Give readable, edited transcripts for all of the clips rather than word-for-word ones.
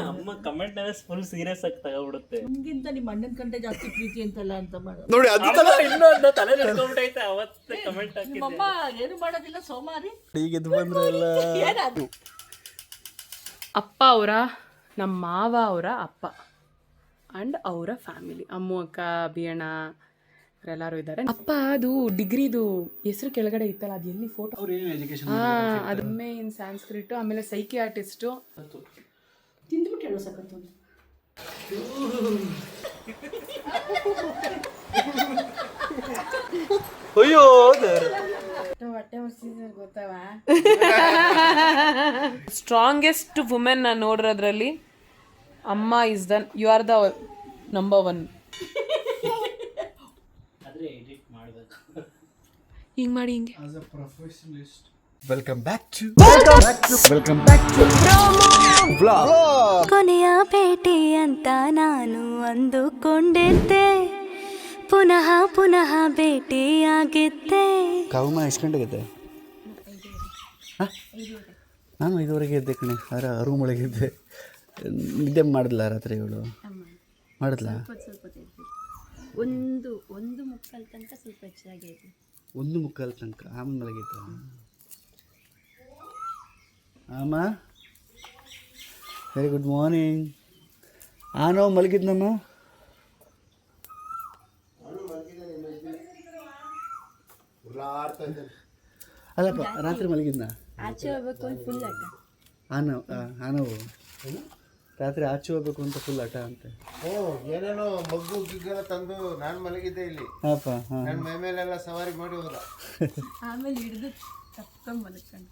ಅಮ್ಮ comment full serious ಆಗಿ ತಗೊಬಿಡುತ್ತೆ. ನಿಮ್ಗಿಂತ ನಿಮ್ಮ ಅಣ್ಣನ ಕಂటే ಜಾಸ್ತಿ ಪ್ರೀತಿ ಅಂತಲ್ಲ ಅಂತ ನೋಡಿ ಅದು ಇನ್ನೊಂದು ತಲೆ ನಡ್ಕೊಂಡ್ಬಿಟ್ಟೈತೆ. ಅವತ್ತೇ ಕಮೆಂಟ್ ಹಾಕಿದ್ದೆ. ನಿಮ್ಮಮ್ಮ ಏನು ಮಾಡೋದಿಲ್ಲ ಸೋಮಾರಿ. ಈಗ ಎದ್ದು ಬಂದ್ರೆ ಎಲ್ಲ ಏನದು? ಅಪ್ಪ ಅವರ ನಮ್ಮ ಮಾವ ಅವರ ಅಪ್ಪ ಆ್ಯಂಡ್ ಅವರ ಫ್ಯಾಮಿಲಿ, ಅಮ್ಮು ಅಕ್ಕ ಬಿಯಣ್ಣ ಇವರೆಲ್ಲರೂ ಇದ್ದಾರೆ. ಅಪ್ಪ ಅದು ಡಿಗ್ರಿದು ಹೆಸರು ಕೆಳಗಡೆ ಇತ್ತಲ್ಲ, ಅದು ಎಲ್ಲಿ ಫೋಟೋ? ಅದು ಎಮ್ ಎ ಇನ್ ಸ್ಯಾನ್ಸ್ಕ್ರಿಟು, ಆಮೇಲೆ ಸೈಕಿಯಾಟಿಸ್ಟು. ತಿಂದ್ಬಿಟ್ಟು ಹೇಳೋ ಸಕತ್ತು. ಅಯ್ಯೋ ಸ್ಟ್ರಾಂಗೆಸ್ಟ್ ವುಮೆನ್ ನಾನು ನೋಡಿರೋದ್ರಲ್ಲಿ ಅಮ್ಮ is the, you are the number 1. ಹಿಂಗೆ ಮಾಡಿ ಹಿಂಗೆ. ವೆಲ್ಕಮ್ ಬ್ಯಾಕ್ ಟು ಕೊನೆಯ ಭೇಟಿ ಅಂತ ನಾನು ಅಂದುಕೊಂಡಿದ್ದೆ, ಪುನಃ ಪುನಃ ಭೇಟಿಯಾಗಿದ್ದೆ. ಕಾವಮ್ಮ ಎಷ್ಟು ಗಂಟೆಗೆ? ನಾನು 5:30 ಎದ್ದೆ ಕಣೆ. ಆದರೆ ರೂಮ್ ಒಳಗಿದ್ದೆ. ನಿದ್ದೆ ಮಾಡಿದ್ಲ ರಾತ್ರಿ ಇವಳು? ಮಾಡಿದ್ಲ? ಒಂದು ಮುಕ್ಕಾಲು ತನಕ ಸ್ವಲ್ಪ ಹೆಚ್ಚಾಗಿದೆ. 1:15 ತನಕ ಆಮೇಲೆ ಮಲಗಿದ್ದ. ಅಮ್ಮ ವೆರಿ ಗುಡ್ ಮಾರ್ನಿಂಗ್. ನಾವು ಮಲಗಿದ್ನಮ್ಮ. ಅಲ್ಲಪ್ಪ ರಾತ್ರಿ ಮಲಗಿದ್ನ. ಆಚೆ ಹೋಗ್ಬೇಕು ಅಂತ ಫುಲ್ ಆಟ. ಆನವು ರಾತ್ರಿ ಆಚೆ ಹೋಗ್ಬೇಕು ಅಂತ ಫುಲ್ ಆಟ ಅಂತೆ. ಏನೇನೋ ಮಗ್ಗು ಗಿಗ್ಗೆಲ್ಲ ತಂದು ನಾನು ಮಲಗಿದ್ದೆ ಇಲ್ಲಿ. ಹಾಪ ನನ್ನ ಮೈ ಮೇಲೆಲ್ಲ ಸವಾರಿ ಮಾಡಿ ಹೋದ. ಆಮೇಲೆ ಹಿಡಿದು ತಪ್ಕೊಂಡು ಮಲ್ಕೊಂಡು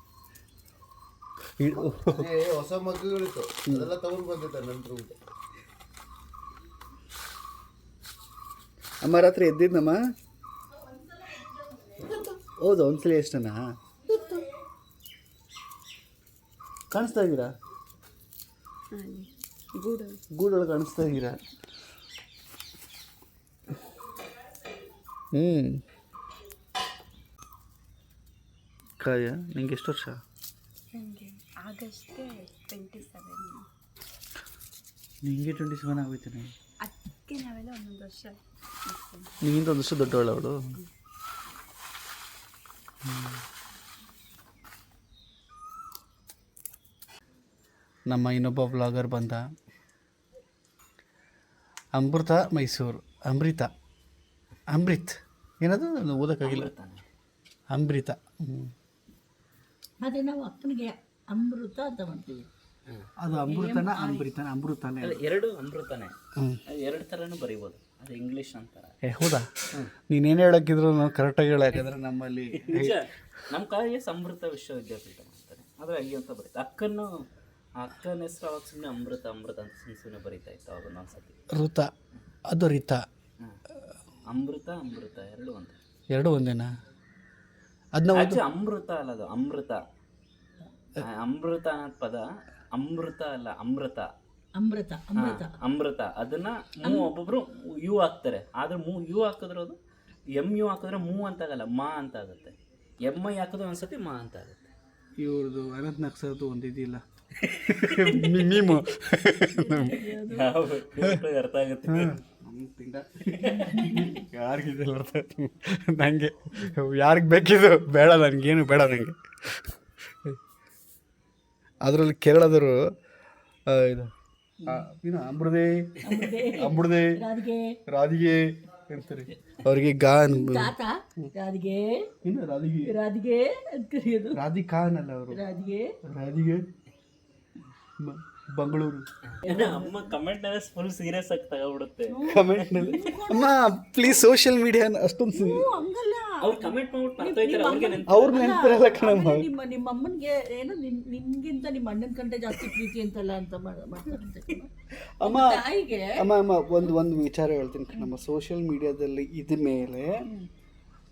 ಹೊಸ ಮಗ್ಗುಗಳಿತ್ತು, ಅದೆಲ್ಲ ತಗೊಂಡು ಬಂದಿದ್ದ ನನ್ನ ರೂಮ್ಗೆ. ಅಮ್ಮ ರಾತ್ರಿ ಎದ್ದಿದ್ನಮ್ಮ? ಹೌದು, ಒಂದ್ಸಲ ಎಷ್ಟನ ಕಾಣಿಸ್ತಾ ಇದ್ದೀರಾ? ಗೂಡೊಳಗೆ ಕಾಣಿಸ್ತಾ ಇದ್ದೀರಾ? ಕಾಯ ನಿಂಗೆ ಎಷ್ಟು ವರ್ಷ? ನನಗೆ ಆಗಸ್ಟ್ಗೆ 27. ನಿಂಗೆ 27 ಆಗೋಯ್ತಾನೆ. ಅದಕ್ಕೆ ನಾವೆಲ್ಲ ಒಂದೊಂದು ವರ್ಷ. ನಿಂಗಿಂತ ಒಂದು ವರ್ಷ ದೊಡ್ಡವಳು ಅವಳು. ನಮ್ಮ ಇನ್ನೊಬ್ಬ ಬ್ಲಾಗರ್ ಬಂದ, ಅಮೃತ ಮೈಸೂರು. ಅಮೃತ್ ಏನದು ಓದಕ್ಕಾಗಿಲ್ಲ. ಅಮೃತ. ಅದೇ ನಾವು ಅಪ್ಪನಿಗೆ ಅಮೃತ ಅಂತ ಮಾಡ್ತೀವಿ. ಅದು ಅಮೃತನ ಅಮೃತನೇ ಎರಡು ಅಮೃತನೇ, ಎರಡು ಥರನೂ ಬರೀಬೋದು. ಅದು ಇಂಗ್ಲೀಷ್ ಅಂತಾರೆ. ಹೌದಾ? ನೀನೇನು ಹೇಳಕ್ಕಿದ್ರು ನಾವು ಕರೆಕ್ಟಾಗಿ ಹೇಳ. ಯಾಕಂದ್ರೆ ನಮ್ಮಲ್ಲಿ ನಮ್ಮ ಕಾಲೇಜ್ ಅಮೃತ ವಿಶ್ವವಿದ್ಯಾಪೀಠ ಅಂತಾರೆ, ಆದರೆ ಅಲ್ಲಿ ಅಂತ ಬರೀತಾರೆ. ಅಕ್ಕನ ಹೆಸರು ಅವಾಗ ಸುಮ್ಮನೆ ಅಮೃತ ಅಂತ ಸುಮ್ಮನೆ ಬರೀತಾ ಇತ್ತು ಅವಾಗ ಒಂದ್ಸತಿ. ಋತ ಅದು ರಿತ. ಅಮೃತ ಎರಡು ಒಂದೇನಾ? ಅದನ್ನ ಅಮೃತ ಅಲ್ಲ, ಅದು ಅಮೃತ ಅನ್ನೋದು ಪದ. ಅಮೃತ ಅಲ್ಲ, ಅಮೃತ. ಅದನ್ನ ಒಬ್ಬೊಬ್ರು ಯು ಹಾಕ್ತಾರೆ. ಆದ್ರೆ ಯು ಹಾಕಿದ್ರೆ ಅದು ಯು ಹಾಕಿದ್ರೆ ಅಂತಾಗಲ್ಲ, ಮಾ ಅಂತ ಆಗುತ್ತೆ. ಐ ಹಾಕಿದ್ರೆ ಒಂದ್ಸತಿ ಮಾ ಅಂತ ಆಗುತ್ತೆ. ಇವ್ರದ್ದು ಅನಂತ್ ನಕ್ಸರ್ದು ಒಂದಿದಿಲ್ಲ ಮೀಮು ಅರ್ಥ ಆಗುತ್ತೆ. ಯಾರಿಗಿದೆಲ್ಲ ಅರ್ಥ ಆಯ್ತು ನನಗೆ. ಯಾರಿಗೆ ಬೇಕಿದು ಬೇಡ, ನನಗೇನು ಬೇಡ ನನಗೆ. ಅದರಲ್ಲಿ ಕೇರಳದವರು ಇದು ಅಂಬುದೇ ರಾಧಿಗೆ ಅಂತಾರೆ. ಅವ್ರಿಗೆ ಗಾ ರಾಧಿಕಾ ಅನ್ನಲ್ಲ ಅವರು, ರಾಧಿಗೆ ಬೆಂಗಳೂರು. ಅಮ್ಮ ಕಮೆಂಟ್ ಫುಲ್ ಸೀರಿಯಸ್ ಆಗಿ ತಗೊಬಿಡುತ್ತೆ. ಕಮೆಂಟ್ನಲ್ಲಿ ಅಮ್ಮ ಪ್ಲೀಸ್ ಸೋಷಿಯಲ್ ಮೀಡಿಯಾ ಅಷ್ಟೊಂದು ಅವ್ರು ಕಮೆಂಟ್ ಮಾಡ್ಬಿಟ್ಟು ಅವ್ರ ನೆನಪಿರಲ್ಲ ಕಣಮ್ಮ. ನಿಮ್ಮ ಅಮ್ಮನಿಗೆ ಏನೋ ನಿನ್ಗಿಂತ ನಿಮ್ಮ ಅಣ್ಣನ ಕಂటే ಜಾಸ್ತಿ ಪ್ರೀತಿ ಅಂತಲ್ಲ ಅಂತ ಮಾತಾಡ್ತಾರೆ ಅಮ್ಮ. ಅಮ್ಮ ಒಂದು ವಿಚಾರ ಹೇಳ್ತೀನಿ. ನಮ್ಮ ಸೋಷಿಯಲ್ ಮೀಡಿಯಾದಲ್ಲಿ ಇದ ಮೇಲೆ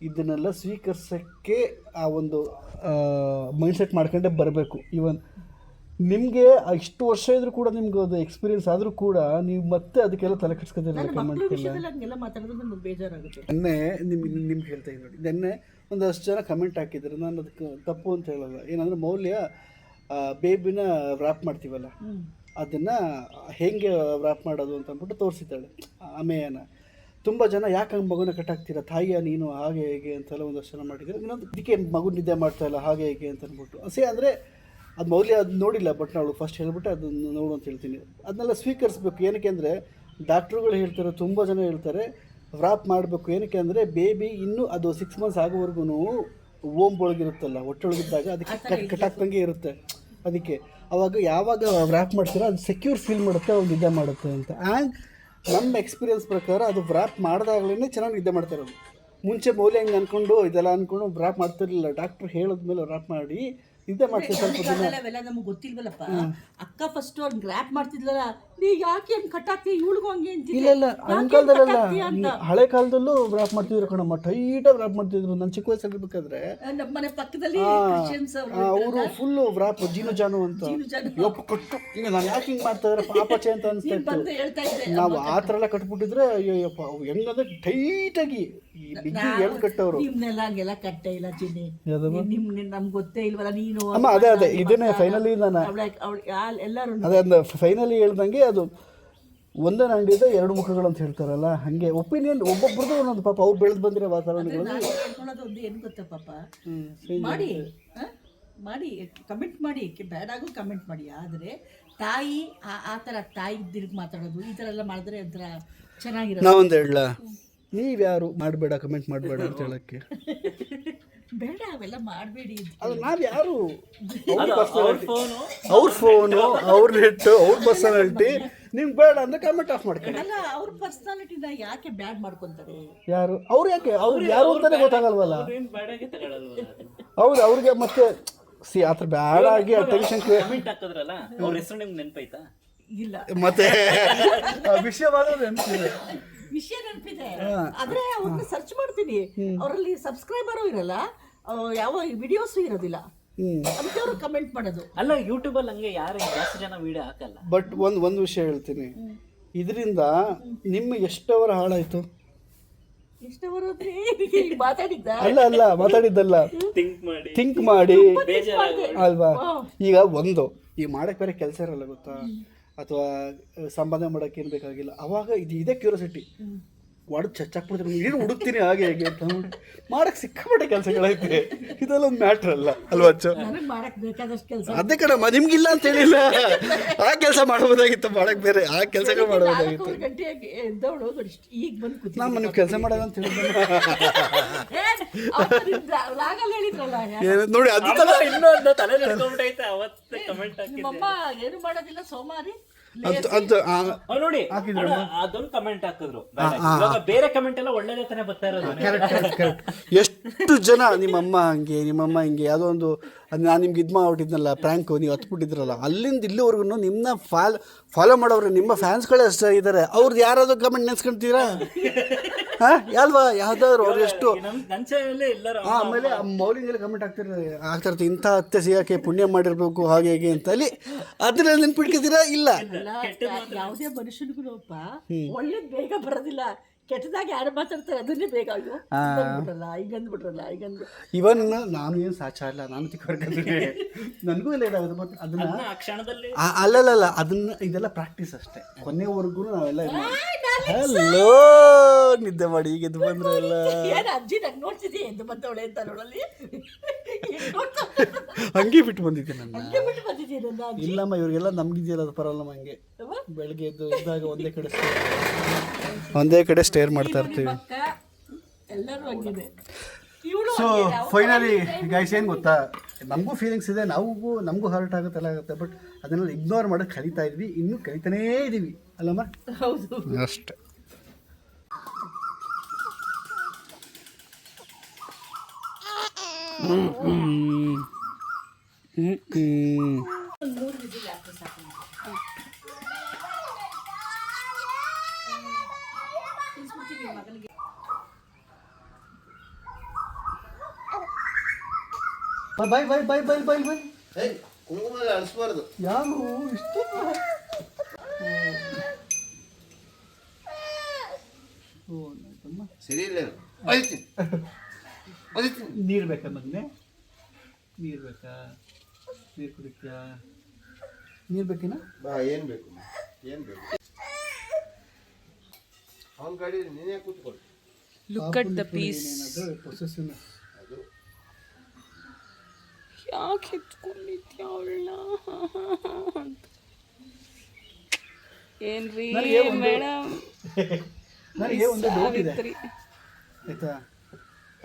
ಇದನ್ನೆಲ್ಲ ಸ್ವೀಕರಿಸೋಕ್ಕೆ ಆ ಒಂದು ಮೈಂಡ್ಸೆಟ್ ಮಾಡ್ಕೊಂಡೇ ಬರಬೇಕು. ಈವನ್ ನಿಮಗೆ ಇಷ್ಟು ವರ್ಷ ಇದ್ರೂ ಕೂಡ ನಿಮ್ಗೆ ಅದು ಎಕ್ಸ್ಪೀರಿಯನ್ಸ್ ಆದರೂ ಕೂಡ ನೀವು ಮತ್ತೆ ಅದಕ್ಕೆಲ್ಲ ತಲೆ ಕೆಡ್ಸ್ಕೊತಿಲ್ಲ. ನೆನ್ನೆ ನಿಮ್ಗೆ ಹೇಳ್ತಾ ಇದ್ದೀನಿ ನೋಡಿ, ನೆನ್ನೆ ಒಂದಷ್ಟು ಜನ ಕಮೆಂಟ್ ಹಾಕಿದ್ರು. ನಾನು ಅದಕ್ಕೆ ತಪ್ಪು ಅಂತ ಹೇಳಲ್ಲ. ಏನಂದರೆ ಮೌಲ್ಯ ಬೇಬಿನ ರ್ಯಾಪ್ ಮಾಡ್ತೀವಲ್ಲ, ಅದನ್ನು ಹೇಗೆ ವ್ರಾಪ್ ಮಾಡೋದು ಅಂತ ಅಂದ್ಬಿಟ್ಟು ತೋರಿಸಿದ್ದಾಳೆ ಅಮೆಯನ. ತುಂಬ ಜನ ಯಾಕೆ ಹಂಗೆ ಮಗುನ ಕಟ್ಟಾಕ್ತೀರಾ, ತಾಯಿಯ ನೀನು ಹಾಗೆ ಹೇಗೆ ಅಂತೆಲ್ಲ ಒಂದಷ್ಟು ಜನ ಮಾಡಿದ್ದಾರೆ. ಇನ್ನೊಂದು ಇದಕ್ಕೆ ಮಗು ನಿದ್ದೆ ಮಾಡ್ತಾಯಿಲ್ಲ ಹಾಗೆ ಹೇಗೆ ಅಂತ ಅಂದ್ಬಿಟ್ಟು ಅಂದರೆ ಅದು ಮೌಲ್ಯ ಅದು ನೋಡಿಲ್ಲ, ಬಟ್ ನಾವು ಫಸ್ಟ್ ಹೇಳ್ಬಿಟ್ಟು ಅದನ್ನು ನೋಡು ಅಂತ ಹೇಳ್ತೀನಿ. ಅದನ್ನೆಲ್ಲ ಸ್ವೀಕರಿಸ್ಬೇಕು. ಏನಕ್ಕೆ ಅಂದರೆ ಡಾಕ್ಟ್ರುಗಳು ಹೇಳ್ತಾರೆ, ತುಂಬ ಜನ ಹೇಳ್ತಾರೆ ವ್ರಾಪ್ ಮಾಡಬೇಕು. ಏನಕ್ಕೆ ಅಂದರೆ ಬೇಬಿ ಇನ್ನೂ ಅದು 6 ಮಂತ್ಸ್ ಆಗೋವರೆಗೂ ಓಂಬೊಳಗಿರುತ್ತಲ್ಲ, ಹೊಟ್ಟೆೊಳಗಿದ್ದಾಗ ಅದಕ್ಕೆ ಕಟ್ಟಾಕ್ದಂಗೆ ಇರುತ್ತೆ. ಅದಕ್ಕೆ ಅವಾಗ ಯಾವಾಗ ವ್ರಾಪ್ ಮಾಡ್ತೀರೋ ಅದು ಸೆಕ್ಯೂರ್ ಫೀಲ್ ಮಾಡುತ್ತೆ, ಅವ್ರು ನಿದ್ದೆ ಮಾಡುತ್ತೆ ಅಂತ. ಆ್ಯಂಡ್ ನಮ್ಮ ಎಕ್ಸ್ಪೀರಿಯನ್ಸ್ ಪ್ರಕಾರ ಅದು ವ್ರಾಪ್ ಮಾಡಿದಾಗಲೇ ಚೆನ್ನಾಗಿ ನಿದ್ದೆ ಮಾಡ್ತಾ ಇರೋದು. ಮುಂಚೆ ಮೌಲ್ಯ ಹಿಂಗೆ ಅಂದ್ಕೊಂಡು ಇದೆಲ್ಲ ಅಂದ್ಕೊಂಡು ವ್ರಾಪ್ ಮಾಡ್ತಿರ್ಲಿಲ್ಲ. ಡಾಕ್ಟ್ರು ಹೇಳಿದ್ಮೇಲೆ ವ್ರಾಪ್ ಮಾಡಿ ನಿದ್ದೆ ಮಾಡ್ತೀವಿ ಸ್ವಲ್ಪ ದಿನ. ಅವೆಲ್ಲ ನಮ್ಗೆ ಗೊತ್ತಿಲ್ವಲ್ಲಪ್ಪ. ಅಕ್ಕ ಫಸ್ಟ್ ಅವ್ನು ಗ್ರ್ಯಾಪ್ ಮಾಡ್ತಿದ್ಲಲ್ಲ, ನೀ ಯಾಕೆ ಹಂಗೆ ಕಟ್ಟಾಕ್ತಿ ಇವಳಿಗೂ ಹಂಗೆ ಅಂತಿದ್ದೆ. ಇಲ್ಲ ಹಳೆ ಕಾಲದಲ್ಲೆಲ್ಲ ಹಳೆ ಕಾಲದಲ್ಲೂ ವ್ರಾಪ್ ಮಾಡ್ತಿದ್ರು ಕಣಮ್ಮ, ಟೈಟಾಗಿ ವ್ರಾಪ್ ಮಾಡ್ತಿದ್ರು. ನಾನು ಚಿಕ್ಕ ವಯಸ್ಸಲ್ಲಿರ್ಬೇಕಾದ್ರೆ ನಮ್ಮ ಮನೆ ಪಕ್ಕದಲ್ಲಿ ಕ್ರಿಶ್ಚಿಯನ್ಸ್ ಅವರು ಫುಲ್ಲು ವ್ರಾಪ್ ಜೀನು ಜಾನು ಅಂತ ಯಪ್ಪ ಕಟ್ಟು ಈಗ ನಾನು ಯಾಕೆ ಹಿಂಗೆ ಮಾಡ್ತಾ ಇದ್ದಾರೆ ಪಾಪಚೆ ಅಂತ ಅನಿಸ್ತಾ ಇತ್ತು. ಹೇಳ್ತಾ ಇದ್ದೆ ನಾವು ಆ ಥರ ಎಲ್ಲ ಕಟ್ಬಿಟ್ಟಿದ್ರೆ ಅಯ್ಯಪ್ಪ ಹೆಂಗಂದ್ರೆ ಟೈಟಾಗಿ ಬಿಗಿ ಎಳ್ದು ಕಟ್ಟವರು. ನಿಮ್ನೆಲ್ಲ ಹಂಗೆಲ್ಲ ಕಟ್ಟೆ ಇಲ್ಲ ಚಿನ್ನಿ, ನಮ್ಗೆ ಗೊತ್ತೇ ಇಲ್ವಲ್ಲ ನೀನು. ಅಮ್ಮ ಅದೇ ಇದನ್ನೇ ಫೈನಲಿ ನಾನು ಎಲ್ಲರೂ ಅದೇ ಫೈನಲಿ ಹೇಳ್ದಂಗೆ ಅದು ಒಂದೇ ಅಂಗಡಿದ 2 ಮುಖಗಳು ಅಂತ ಹೇಳ್ತಾರಲ್ಲ, ಹಾಗೆ ಒಪಿನಿಯನ್ ಒಬ್ಬೊಬ್ರದ್ದು ಒಂದೊಂದು. ಪಾಪ ಅವ್ರು ಬೆಳೆದು ಬಂದಿರೋ ವಾತಾವರಣಗಳಲ್ಲಿ ಹೇಳ್ಕೊಳ್ಳೋದು ಒಂದು ಏನು ಗೊತ್ತಾ ಪಾಪ, ಮಾಡಿ ಕಮೆಂಟ್ ಮಾಡಿ, ಬೇಡಾಗೂ ಕಮೆಂಟ್ ಮಾಡಿ. ಆದರೆ ತಾಯಿ ಆ ಥರ ತಾಯಿ ತಿರುಗಿ ಮಾತಾಡೋದು ಈ ಥರ ಎಲ್ಲ ಮಾಡಿದ್ರೆ ಒಂಥರ ಚೆನ್ನಾಗಿರೋದು. ನಾವೊಂದು ಹೇಳಲ್ಲ, ನೀವ್ಯಾರು ಮಾಡಬೇಡ ಕಮೆಂಟ್ ಮಾಡಬೇಡ ಅಂತ ಹೇಳಕ್ಕೆ. ಬೇಡ ಅವೆಲ್ಲ ಮಾಡಬೇಡಿ. ಅದು ನಾವ್ಯಾರು ಅವ್ರ ಫೋನು ಅವ್ರ ನೆಟ್ಟು ಅವ್ರ ಪರ್ಸನಾಲಿಟಿ, ನಿಮ್ಗೆ ಬೇಡ ಅಂದ್ರೆ ಕಮೆಂಟ್ ಆಫ್ ಮಾಡ್ಕೊಳ್ಳಿ. ಅಲ್ಲ, ಅವ್ರ ಪರ್ಸನಾಲಿಟಿನ ಯಾಕೆ ಬ್ಯಾಡ್ ಮಾಡ್ಕೊತಾರೆ? ಯಾರು ಅವ್ರು ಯಾಕೆ ಅವ್ರು ಯಾರು ಅಂತಾನೆ ಗೊತ್ತಾಗಲ್ವಲ್ಲ. ಅವ್ರಿಗೆ ಮತ್ತೆ ಆ ಥರ ಬ್ಯಾಡ ಆಗಿ ಟೆನ್ಷನ್ ಹಾಕಿದ್ರಲ್ಲ, ಅವ್ರ ಹೆಸರು ನಿಮ್ಗೆ ನೆನಪೈತಾ? ಇಲ್ಲ, ಮತ್ತೆ ವಿಷಯ ವಿಷಯ ನೆನಪಿದೆ. ಆದ್ರೆ ಅವ್ರನ್ನ ಸರ್ಚ್ ಮಾಡ್ತೀನಿ, ಅವರಲ್ಲಿ ಸಬ್ಸ್ಕ್ರೈಬರು ಇರಲ್ಲ, ಯಾವ ವಿಡಿಯೋಸು ಇರೋದಿಲ್ಲ, ಅದಕ್ಕೆ ಅವರು ಕಮೆಂಟ್ ಮಾಡೋದು. ಅಲ್ಲ, ಯೂಟ್ಯೂಬಲ್ಲಿ ಹಂಗೆ ಯಾರು ಜಾಸ್ತಿ ಜನ ವಿಡಿಯೋ ಹಾಕಲ್ಲ. ಬಟ್ ಒಂದು ವಿಷಯ ಹೇಳ್ತೀನಿ, ಇದರಿಂದ ನಿಮ್ಮ ಎಷ್ಟವರ ಹಾಳಾಯ್ತು? ಅಲ್ಲ ಮಾತಾಡಿದ್ದಲ್ಲ, ಥಿಂಕ್ ಮಾಡಿ ಅಲ್ವಾ. ಈಗ ಈಗ ಮಾಡಕ್ಕೆ ಬೇರೆ ಕೆಲಸ ಇರಲ್ಲ ಗೊತ್ತಾ, ಅಥವಾ ಸಂಪಾದನೆ ಮಾಡೋಕ್ಕೆ ಏನು ಬೇಕಾಗಿಲ್ಲ. ಅವಾಗ ಇದೇ ಕ್ಯೂರಿಯಾಸಿಟಿ ಒಡದು ಚಚ್ಚಾಕ್ಬಿಡ್ತೀನಿ, ಏನು ಹುಡುಕ್ತೀನಿ ಹಾಗೆ ಹೇಗೆ ಅಂತ ಮಾಡಕ್ಕೆ ಸಿಕ್ಕಾಪಟ್ಟೆ ಕೆಲಸಗಳೈತೆ. ಇದೆಲ್ಲ ಒಂದು ಮ್ಯಾಟ್ರ್ ಅಲ್ಲ ಅಲ್ವಾ ಅಚ್ಚು? ಅದೇ ಕಣಮ್ಮ, ನಿಮ್ಗಿಲ್ಲ ಅಂತ ಹೇಳಿಲ್ಲ. ಆ ಕೆಲಸ ಮಾಡ್ಬೋದಾಗಿತ್ತು, ಮಾಡಕ್ಕೆ ಬೇರೆ ಆ ಕೆಲಸಗಳು ಮಾಡ್ಬೋದಾಗಿತ್ತು. ನಾನು ನೀವು ಕೆಲಸ ಮಾಡೋದು ಅಂತ ಹೇಳಿದ್ರೆ ನೋಡಿ, ಅದು ಇನ್ನೊಂದು ತಲೆ ನೆಡ್ಕೊಂಡ್ಬಿಟ್ಟೈತೆ. ಅವತ್ತೇ ಕಮೆಂಟ್ ಏನು ಮಾಡೋದಿಲ್ಲ ಸೋಮಾರಿ ನೋಡಿ, ಅದೊಂದು ಕಮೆಂಟ್ ಹಾಕಿದ್ರು. ಬೇರೆ ಕಮೆಂಟ್ ಎಲ್ಲ ಒಳ್ಳೆದೇ ತಾನೇ ಬರ್ತಾ ಇರೋದು. ಎಷ್ಟು ಜನ ನಿಮ್ಮಮ್ಮ ಹಿಂಗೆ ಯಾವುದೋ ಒಂದು ನಾನು ನಿಮ್ಗೆ ಇದು ಮಾಡ್ಬಿಟ್ಟಿದ್ನಲ್ಲ ಪ್ರ್ಯಾಂಕು, ನೀವು ಹತ್ಬಿಟ್ಟಿದ್ರಲ್ಲ, ಅಲ್ಲಿಂದ ಇಲ್ಲಿವರೆಗೂ ನಿಮ್ಮನ್ನ ಫಾಲೋ ಮಾಡೋರು ನಿಮ್ಮ ಫ್ಯಾನ್ಸ್ಗಳೇ ಅಷ್ಟೇ ಇದ್ದಾರೆ. ಅವ್ರದ್ದು ಯಾರಾದ್ರೂ ಕಮೆಂಟ್ ನೆನ್ಸ್ಕೊಂತೀರಾ? ಅಲ್ವಾ? ಯಾವ್ದಾದ್ರು ಅವ್ರು ಎಷ್ಟು ಆಮೇಲೆ ಮೌಲಿಗೆಲ್ಲ ಕಮೆಂಟ್ ಆಗ್ತಿರ್ತಾರೆ, ಇಂಥ ಅತ್ತೆ ಸಿಗಕ್ಕೆ ಪುಣ್ಯ ಮಾಡಿರ್ಬೇಕು ಹಾಗೆ ಹೇಗೆ ಅಂತ. ಅಲ್ಲಿ ಅದನ್ನ ನೆನ್ಪಿಟ್ಕೊತೀರಾ? ಇಲ್ಲ, ಯಾವುದೇ ಮನುಷ್ಯನಿಗೂ ಒಳ್ಳೇದು ಬೇಗ ಬರೋದಿಲ್ಲ. ಕೆಟ್ಟದಾಗ ಯಾರು ಮಾತಾಡ್ತಾರೆ ಅದನ್ನೇ ಬೇಗ ಇವನ್ ನಾನು ಏನು ಸಾಚ ಇಲ್ಲ, ನಾನು ತಿಕ್ಕೊರ್ಕೊಂಡ್ರೆ ನನಗೂ ಇಲ್ಲ ಇದಾಗುತ್ತೆ. ಬಟ್ ಅದನ್ನ ಅಲ್ಲಲ್ಲ, ಅದನ್ನ ಇದೆಲ್ಲ ಪ್ರಾಕ್ಟೀಸ್ ಅಷ್ಟೇ. ಕೊನೆವರೆಗೂ ನಾವೆಲ್ಲ ಹಲೋ ನಿದ್ದೆ ಮಾಡಿ ಈಗ ಎದ್ದು ಬಂದ್ರೆ ಎಲ್ಲ ಅಜ್ಜಿ ನಂಗೆ ನೋಡ್ತಿದ್ದೆ ಎದ್ದು ಬಂದವಳೆ ಅಂತ ನೋಡಲ್ಲಿ ಹಂಗೆ ಬಿಟ್ಟು ಬಂದಿದ್ದೆ ನನ್ನ. ಇಲ್ಲಮ್ಮ, ಇವ್ರಿಗೆಲ್ಲ ನಮ್ಗಿದೆಯಲ್ಲ ಅದು ಪರವಲ್ಲಮ್ಮ. ಹಂಗೆ ಬೆಳಗ್ಗೆ ಎದ್ದು ಇದ್ದಾಗ ಒಂದೇ ಕಡೆ ಸ್ಟೇರ್ ಮಾಡ್ತಾ ಇರ್ತೀವಿ. ಸೊ ಫೈನಲಿ ಗೈಸ್, ಏನು ಗೊತ್ತಾ, ನಮಗೂ ಫೀಲಿಂಗ್ಸ್ ಇದೆ, ನಮಗೂ ಹರ್ಟ್ ಆಗುತ್ತೆ, ಎಲ್ಲ ಆಗುತ್ತೆ. ಬಟ್ ಅದನ್ನೆಲ್ಲ ಇಗ್ನೋರ್ ಮಾಡೋದು ಕಲಿತಾ ಇದ್ವಿ, ಇನ್ನೂ ಕಲಿತಾನೇ ಇದ್ದೀವಿ ಅಲ್ಲಮ್ಮ? ಹೌದು, ಅಷ್ಟೆ. ಬಾಯ್ ಬಾಯ್ ಬಾಯ್ ಬಾಯ್ ಬಾಯ್ ಬಾಯ್. ಕುಂಕುಮ ಅಳಿಸ್ಬಾರ್ದು. ಯಾರು ಇಷ್ಟು ಸರಿ ಇಲ್ಲ. ನೀರು ಬೇಕಾ ಮಗನೆ? ನೀರು ಬೇಕಾ? ನೀರು ಕುಡಿತ್ಯಾ? ನೀರು ಬೇಕಿನ ಬಾ ಏನು ಬೇಕು ಏನು ಬೇಕು ಅವನ ಗಾಡಿ ನೀನೇ ಕೂತ್ಕೊಳ್ಳಿ. Look at the piece. Possessiveness. ಅದು ಯಾಕೆ ಎತ್ಕೊಂಡಿದ್ಯಾ ಅವಳನ್ನ? ಏನ್ರಿ ಮೇಡಮ್, ನನಗೆ ಒಂದು ಡೌಟ್ ಇದೆ ಆಯ್ತಾ